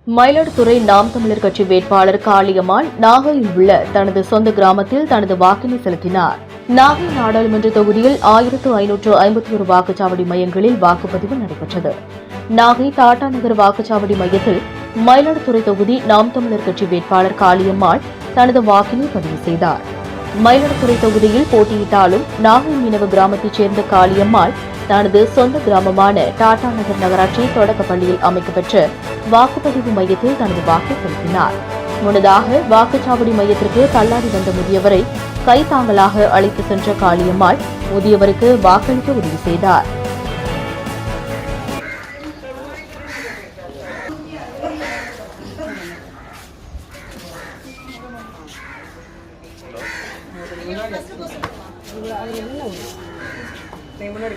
மயிலாடுதுறை நாம் தமிழர் கட்சி வேட்பாளர் காளியம்மாள் நாகையில் உள்ள தனது சொந்த கிராமத்தில் தனது வாக்கினை செலுத்தினார். நாகை நாடாளுமன்ற தொகுதியில் 1551 வாக்குச்சாவடி மையங்களில் வாக்குப்பதிவு நடைபெற்றது. நாகை டாடா நகர் வாக்குச்சாவடி மையத்தில் மயிலாடுதுறை தொகுதி நாம் தமிழர் கட்சி வேட்பாளர் காளியம்மாள் தனது வாக்கினை பதிவு செய்தார். மயிலாடுதுறை தொகுதியில் போட்டியிட்டாலும் நாகை மீனவ கிராமத்தைச் சேர்ந்த காளியம்மாள் தனது சொந்த கிராமமான டாடா நகர் நகராட்சி தொடக்கப் பள்ளியில் அமைக்கப்பெற்ற வாக்குப்பதிவு மையத்தில் தனது வாக்கை செலுத்தினார். முன்னதாக வாக்குச்சாவடி மையத்திற்கு தள்ளாடி வந்த முதியவரை கைத்தாங்கலாக அழைத்து சென்ற காளியம்மாள் முதியவருக்கு வாக்களிக்க உறுதி செய்தார். முன்னாடி